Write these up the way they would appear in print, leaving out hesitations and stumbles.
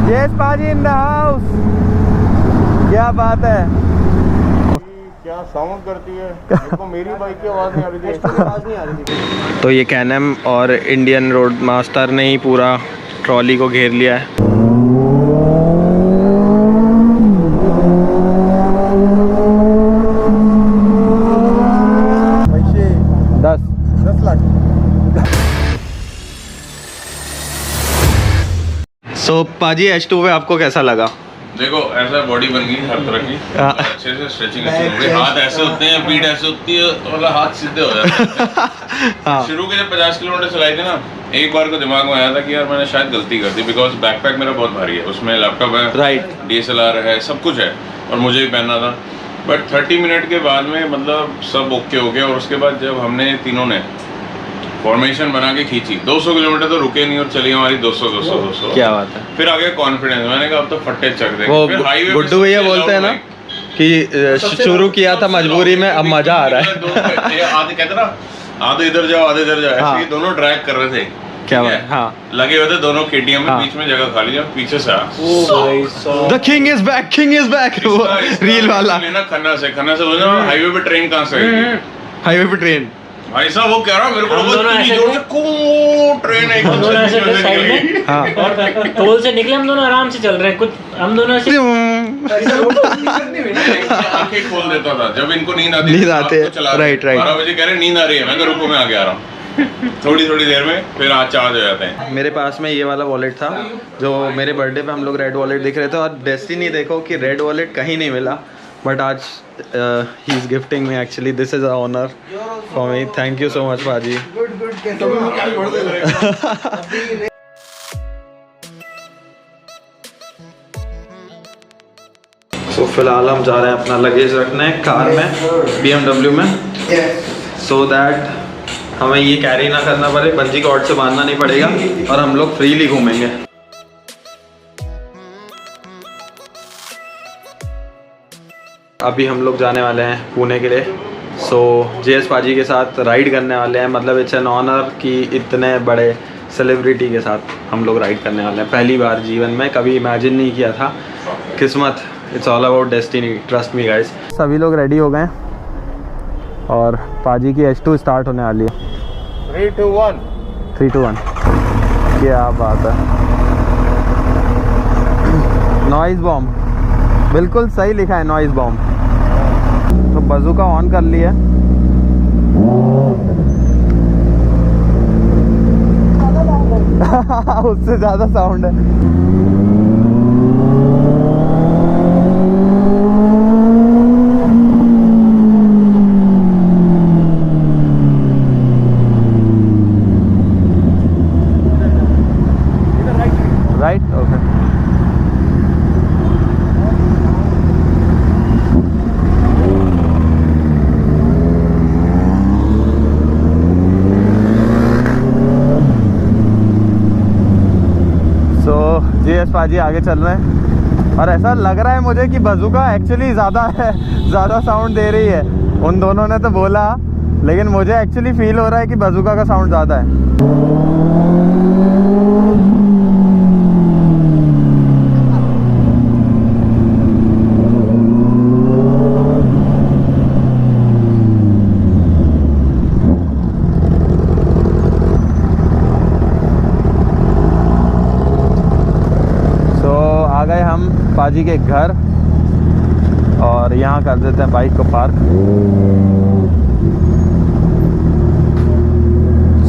Yes पाजी in the house. क्या बात है, क्या साउंड करती है। देखो मेरी बाइक की आवाज़ नहीं आ रही थी, आवाज़ नहीं आ रही थी। तो ये कैनम और इंडियन रोड मास्टर ने ही पूरा ट्रॉली को घेर लिया है। 10 लाख। सो पाजी H2 पे आपको कैसा लगा? देखो ऐसा बॉडी बन गई हर तरह की, अच्छे से स्ट्रेचिंग अच्छी हो गई, हाथ ऐसे होते हैं, पीठ ऐसे होती है, मतलब हाथ सीधे हो जाते हैं। शुरू के जब 50 किलोमीटर चलाई थी ना, एक बार को दिमाग में आया था कि यार मैंने शायद गलती कर दी, बिकॉज बैकपैक मेरा बहुत भारी है, उसमें लैपटॉप है, राइट, DSLR है, सब कुछ है और मुझे भी पहनना था। बट 30 मिनट के बाद में मतलब सब ओके हो गया। और उसके बाद जब हमने तीनों ने फॉर्मेशन बना के खींची, 200 किलोमीटर तो रुके नहीं और चली हमारी 200। क्या बात है। फिर आ गया कॉन्फिडेंस, मैंने कहा अब तो फट्टे चक देंगे। वो फिर हाईवे गुड्डू भैया बोलते हैं ना कि शुरू किया था मजबूरी में, अब मजा आ रहा है। आधे कहते ना, आधे इधर जाओ आधे इधर जाओ, ऐसे ही दोनों ड्रैग कर रहे थे। क्या बात, हाँ, लगे हुए थे दोनों KTM में, बीच में जगह खाली, जब पीछे से the king is back, king is back, वो रील वाला लेना। खन्ना से बोलना हाईवे पे ट्रेन कहाँ से आई, हाईवे पे ट्रेन। भाई साहब वो कह रहा मेरे को ट्रेन एकदम हाँ, और टोल से निकले हम दोनों आराम से चल रहे हैं, कुछ हम दोनों ऐसे आंखें खोल देता था जब इनको नींद आती राइट। 12 बजे कह रहे नींद आ रही है, मैं तो रुको मैं आगे आ रहा हूँ। थोड़ी देर में फिर आज चार्ज हो जाते हैं। मेरे पास में ये वाला वॉलेट था जो मेरे बर्थडे पे हम लोग रेड वॉलेट दिख रहे थे, और डेस्टिनी देखो कि रेड वॉलेट कहीं नहीं मिला, बट आज he is gifting me, actually this is a honour for me. Thank you so much पाजी। सो फिलहाल हम जा रहे हैं अपना लगेज रखने कार में, BMW में, सो दैट हमें ये कैरी ना करना पड़े, बंजी कॉर्ड से बांधना नहीं पड़ेगा और हम लोग फ्रीली घूमेंगे। अभी हम लोग जाने वाले हैं पुणे के लिए। सो JS पाजी के साथ राइड करने वाले हैं, मतलब इट्स एन ऑनर कि इतने बड़े सेलिब्रिटी के साथ हम लोग राइड करने वाले हैं। पहली बार जीवन में, कभी इमेजिन नहीं किया था। किस्मत, it's all about destiny, trust me guys. सभी लोग रेडी हो गए और पाजी की H2 स्टार्ट होने वाली है। 3, 2, 1। 3, 2, 1। क्या बात है, नॉइज बॉम्ब, बिल्कुल सही लिखा है नॉइज बॉम्ब। तो बज़ूका ऑन कर लिया, उससे ज़्यादा साउंड है। Right, okay. JS पाजी आगे चल रहे हैं और ऐसा लग रहा है मुझे कि बज़ूका एक्चुअली ज़्यादा है, ज़्यादा साउंड दे रही है। उन दोनों ने तो बोला, लेकिन मुझे एक्चुअली फील हो रहा है कि बज़ूका का साउंड ज़्यादा है। आ गए हम पाजी के घर और यहाँ कर देते हैं बाइक को पार्क।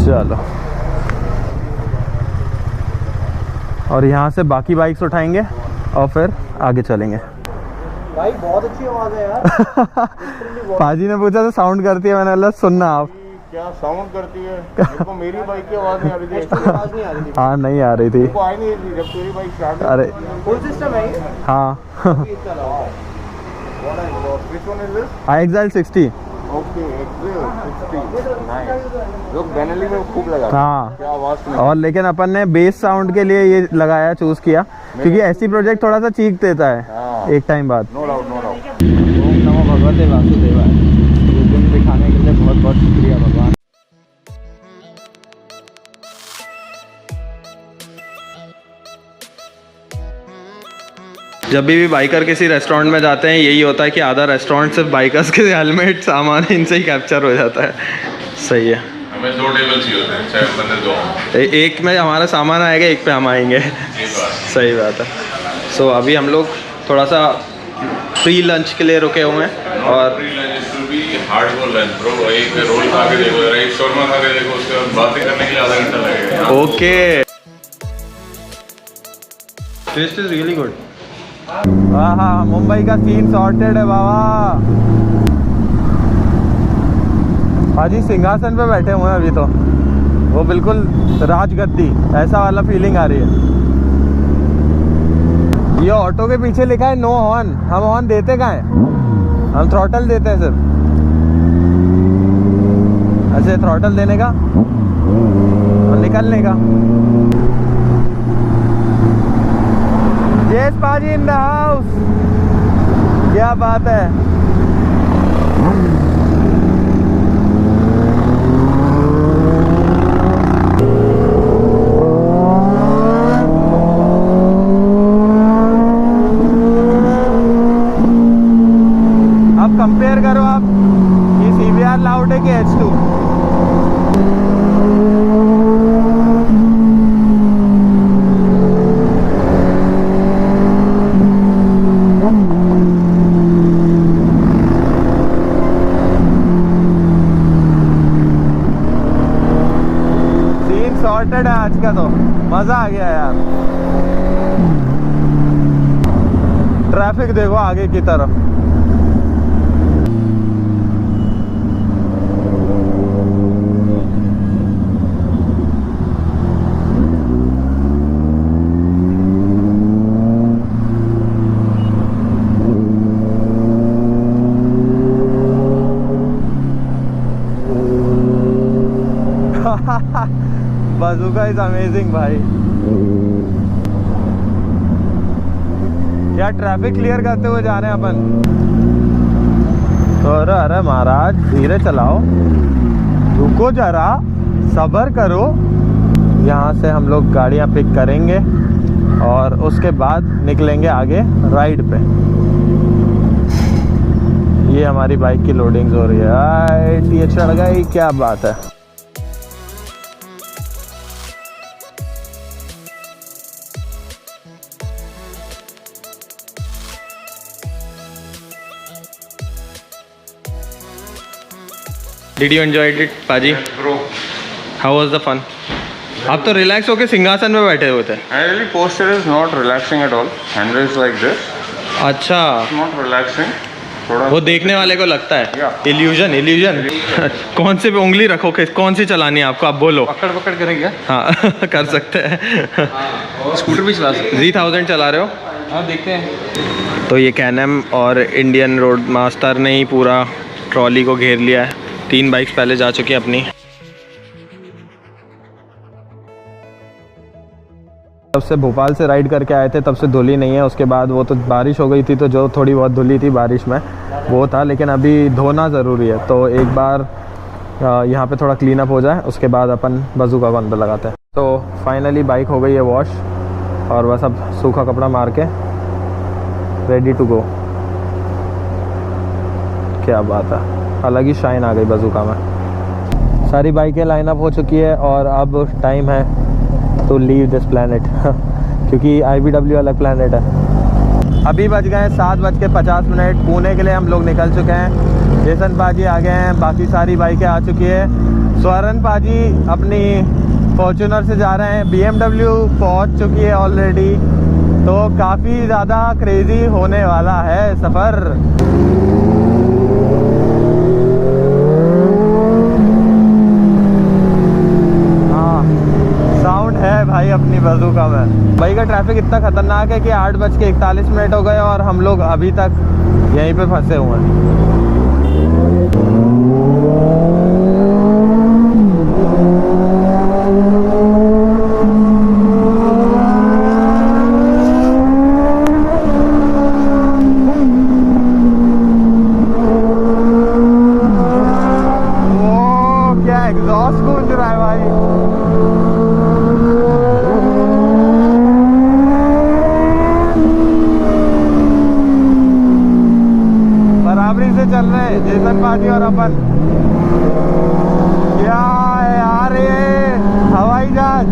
चलो, और यहाँ से बाकी बाइक्स उठाएंगे और फिर आगे चलेंगे। भाई बहुत अच्छी आवाज़ है यार। पाजी ने पूछा तो साउंड करती है, मैंने बोला सुनना आप। क्या साउंड करती है। देखो मेरी बाइक की आवाज़ नहीं आ रही थी, आवाज़ नहीं आ रही थी। हाँ, नहीं आ रही थी, आ नहीं रही जब तेरी बाइक स्टार्ट। अरे फुल सिस्टम है ये? हाँ। Which one is this? iExile 60। Okay, Exile 60. Nice. लोग बेनेली में खूब लगा। हाँ, क्या आवाज़। और लेकिन अपन ने बेस साउंड के लिए ये लगाया, चूज किया, क्योंकि ऐसी प्रोजेक्ट थोड़ा सा चीख देता है एक टाइम बाद। No doubt, no doubt. ओम नमो भगवते वासुदेवाय। ये दिन दिखाने के लिए बहुत बहुत शुक्रिया भगवान। जब भी बाइकर किसी रेस्टोरेंट में जाते हैं यही होता है कि आधा रेस्टोरेंट सिर्फ बाइकर्स के हेलमेट सामान इनसे ही कैप्चर हो जाता है। सही है। हमें 2 टेबल चाहिए होते हैं, चाहे बंदे 2। एक में हमारा सामान आएगा, एक पे हम आएंगे। सही बात है। सो अभी हम लोग थोड़ा सा फ्री लंच के लिए रुके हुए हैं और हार्डकोर लंच ब्रो। एक रोल खा के देखो, एक शोरमा खा के देखो, उसके बाद बातें करने के लिए आधा घंटा लगेगा। Okay. Taste is really good. हाँ, मुंबई का सीन सॉर्टेड है बाबा। हाजी सिंहासन पे बैठे हुए हैं अभी तो, वो बिल्कुल राजगद्दी ऐसा वाला फीलिंग आ रही है। ये ऑटो के पीछे लिखा है नो हॉर्न। हम हॉर्न देते कहाँ हैं? हम थ्रॉटल देते हैं सिर्फ। ऐसे थ्रॉटल देने का और निकलने का। जेस पाजी इन द हाउस। क्या बात है। अब कंपेयर करो आप कि CBR लाउड है कि H2। सॉर्टेड है आज का तो। मजा आ गया यार। ट्रैफिक देखो आगे की तरफ। बाज़ूका इज अमेजिंग भाई। यार ट्रैफिक क्लियर करते हुए जा रहे हैं अपन तो। अरे महाराज धीरे चलाओ, रुको जरा, सब्र करो। यहाँ से हम लोग गाड़ियाँ पिक करेंगे और उसके बाद निकलेंगे आगे राइड पे। ये हमारी बाइक की लोडिंग्स हो रही है। ये चढ़ गई, क्या बात है। Did you enjoy it, पाजी? Bro, How was the fun? आप तो रिलैक्स होके सिंहासन में बैठे हुए थे। actually posture is not relaxing at all. Handle is like this. अच्छा, It's not relaxing. थोड़ा वो देखने वाले को लगता है। Yeah. इल्यूजन। कौन से पे उंगली रखो, कौन सी चलानी है आपको, आप बोलो। पकड़ करेंगे। हाँ कर सकते हैं। स्कूटर भी चला सकते Z1000 चला रहे हो? हाँ देखते हैं। तो ये कैनम और इंडियन रोड मास्टर ने ही पूरा ट्रॉली को घेर लिया है। 3 बाइक्स पहले जा चुकी है अपनी। तब से भोपाल से राइड करके आए थे, तब से धुली नहीं है। उसके बाद वो तो बारिश हो गई थी, तो जो थोड़ी बहुत धुली थी बारिश में वो था, लेकिन अभी धोना ज़रूरी है। तो एक बार यहाँ पे थोड़ा क्लीन अप हो जाए, उसके बाद अपन बाज़ूका को अंदर लगाते हैं। तो फाइनली बाइक हो गई है वॉश और बस अब सूखा कपड़ा मार के रेडी टू गो। क्या बात है, अलग ही शाइन आ गई बाज़ूका में। सारी बाइकें लाइन अप हो चुकी है और अब टाइम है टू लीव दिस प्लैनेट क्योंकि IBW अलग प्लैनेट है। अभी बज गए 7:50। पुणे के लिए हम लोग निकल चुके हैं। जेसन पाजी आ गए हैं, बाकी सारी बाइकें आ चुकी है। स्वरण पाजी अपनी फॉर्च्यूनर से जा रहे हैं। BMW पहुंच चुकी है ऑलरेडी। तो काफ़ी ज़्यादा क्रेज़ी होने वाला है सफ़र। साउंड है भाई अपनी बाज़ूका में। भाई का ट्रैफिक इतना खतरनाक है कि 8:41 हो गए और हम लोग अभी तक यहीं पे फंसे हुए हैं। ओ क्या एग्जॉस्ट गूंज रहा है भाई। है जेसन पाजी और अपन। क्या है यार ये हवाई जहाज।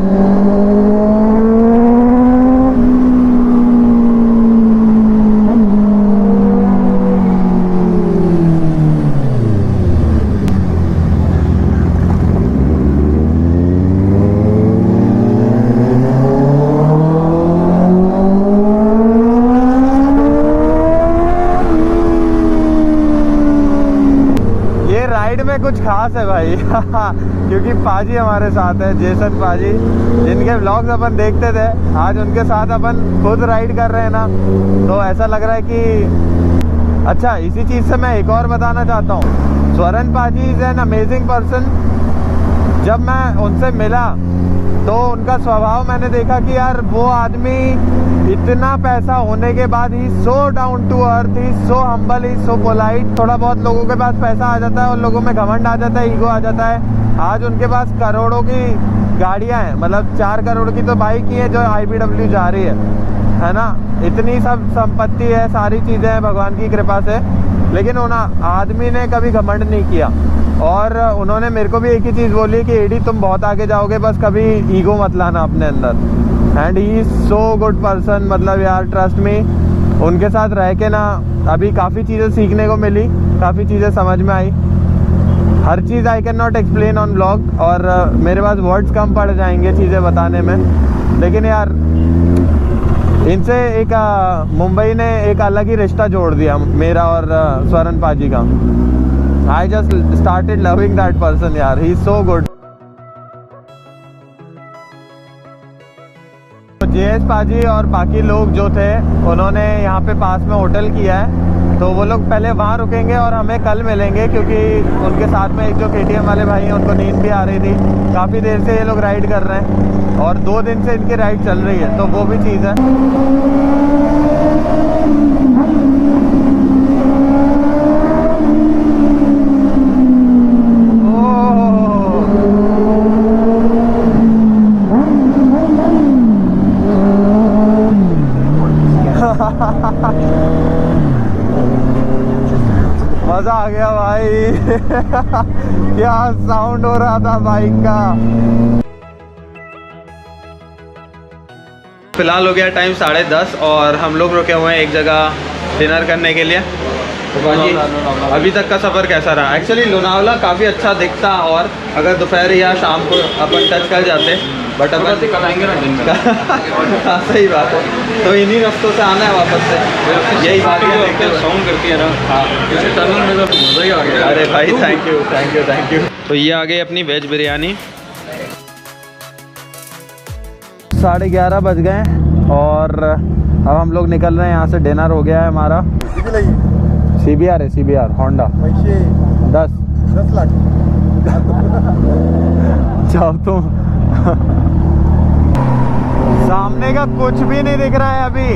में कुछ खास है भाई क्योंकि पाजी हमारे साथ है, जेसन पाजी, जिनके व्लॉग्स अपन देखते थे। आज उनके साथ अपन खुद राइड कर रहे हैं ना, तो ऐसा लग रहा है कि अच्छा। इसी चीज़ से मैं एक और बताना चाहता हूँ, स्वरण पाजी इज़ एन अमेजिंग पर्सन। जब मैं उनसे मिला तो उनका स्वभाव मैंने देखा कि यार वो आदमी इतना पैसा होने के बाद ही so down to earth, he so humble, he so polite. थोड़ा बहुत लोगों के पास पैसा आ जाता है और लोगों में घमंड आ जाता है, ईगो आ जाता है। आज उनके पास करोड़ों की गाड़ियां हैं, मतलब 4 करोड़ की तो बाइक ही है जो IBW जा रही है ना। इतनी सब संपत्ति है, सारी चीज़ें हैं भगवान की कृपा से, लेकिन उन आदमी ने कभी घमंड नहीं किया। और उन्होंने मेरे को भी एक ही चीज़ बोली कि एडी तुम बहुत आगे जाओगे, बस कभी ईगो मत लाना अपने अंदर। And he is so good person, मतलब यार ट्रस्ट मी, उनके साथ रह के ना अभी काफ़ी चीज़ें सीखने को मिली, काफ़ी चीज़ें समझ में आई। हर चीज़ I can not explain on blog, और मेरे पास वर्ड्स कम पड़ जाएंगे चीज़ें बताने में। लेकिन यार इनसे एक मुंबई ने एक अलग ही रिश्ता जोड़ दिया मेरा और स्वरण पाजी का। I just started loving that person यार, he is so good। JS पाजी और बाकी लोग जो थे उन्होंने यहाँ पे पास में होटल किया है, तो वो लोग पहले वहाँ रुकेंगे और हमें कल मिलेंगे, क्योंकि उनके साथ में एक जो KTM वाले भाई हैं उनको नींद भी आ रही थी। काफ़ी देर से ये लोग राइड कर रहे हैं और 2 दिन से इनकी राइड चल रही है, तो वो भी चीज़ है। मजा आ गया भाई क्या साउंड हो रहा था बाइक का। फिलहाल हो गया टाइम 10:30 और हम लोग रुके हुए हैं एक जगह डिनर करने के लिए। तो अभी तक का सफ़र कैसा रहा? एक्चुअली लोनावला काफ़ी अच्छा दिखता, और अगर दोपहर या शाम को अपन टच कर जाते, बट अपन कल आएंगे ना दिन में हाँ सही बात है, तो इन्हीं रास्तों से आना है वापस से। यही बात है, साउंड करती है ना। हाँ टनल में तो मज़ा ही आ गया। अरे भाई thank you thank you thank you. तो ये आ गई अपनी वेज बिरयानी। 11:30 बज गए और अब हम लोग निकल रहे हैं यहाँ से। डिनर हो गया है हमारा। CBR है, CBR होंडा 10 लाख जाओ तुम सामने का कुछ भी नहीं दिख रहा है अभी,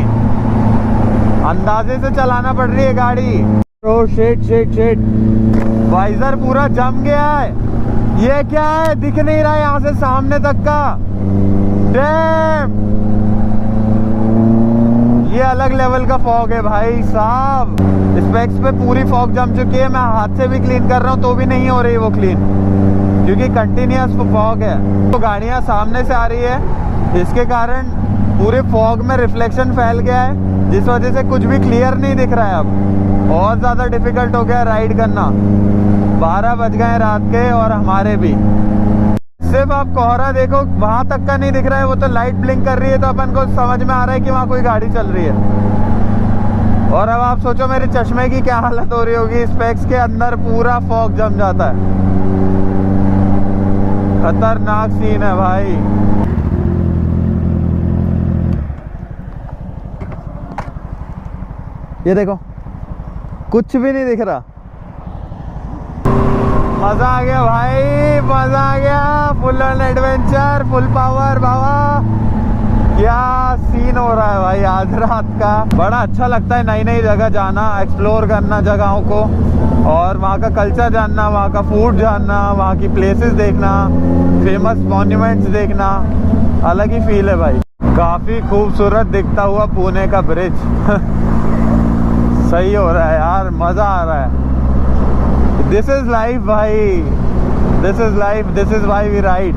अंदाजे से चलाना पड़ रही है गाड़ी। Oh shit shit shit, visor पूरा जम गया है। ये क्या है, दिख नहीं रहा है यहाँ से सामने तक का। डैम, ये अलग लेवल का फॉग है भाई साहब। स्पेक्स पे पूरी फॉग जम चुकी है। मैं हाथ से भी क्लीन कर रहा हूँ तो भी नहीं हो रही वो क्लीन, क्योंकि कंटिन्यूस फॉग है। तो गाड़ियाँ सामने से आ रही है, इसके कारण पूरे फॉग में रिफ्लेक्शन फैल गया है, जिस वजह से कुछ भी क्लियर नहीं दिख रहा है। अब और ज़्यादा डिफिकल्ट हो गया राइड करना। 12 बज गए रात के और हमारे भी। सिर्फ आप कोहरा देखो, वहाँ तक का नहीं दिख रहा है, वो तो लाइट ब्लिंक कर रही है, तो अपन को समझ में आ रहा है कि वहाँ कोई गाड़ी चल रही है। और अब आप सोचो मेरे चश्मे की क्या हालत हो रही होगी। स्पेक्स के अंदर पूरा फॉग जम जाता है। खतरनाक सीन है भाई। ये देखो कुछ भी नहीं दिख रहा। मजा आ गया भाई, मजा आ गया। Full on adventure, full power बाबा। क्या सीन हो रहा है भाई आज रात का। बड़ा अच्छा लगता है नई नई जगह जाना, एक्सप्लोर करना जगहों को, और वहाँ का कल्चर जानना, वहाँ का फूड जानना, वहाँ की प्लेसेस देखना, फेमस मॉन्यूमेंट्स देखना। अलग ही फील है भाई। काफ़ी खूबसूरत दिखता हुआ पुणे का ब्रिज सही हो रहा है यार, मज़ा आ रहा है। दिस इज लाइफ भाई, this is life, this is why we ride.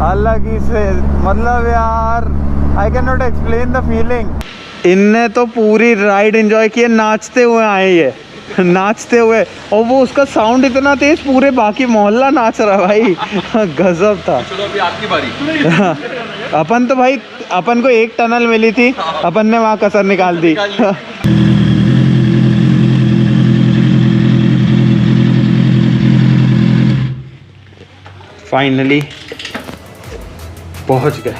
अलग ही से मतलब यार, I can not explain the feeling. इनने तो पूरी राइड एंजॉय की है, नाचते हुए आए ये, नाचते हुए, और वो उसका साउंड इतना तेज पूरे बाकी मोहल्ला नाच रहा भाई। गजब था। चलो अभी आपकी बारी। अपन तो भाई, अपन को एक टनल मिली थी, अपन ने वहाँ कसर निकाल दी। फाइनली पहुंच गए।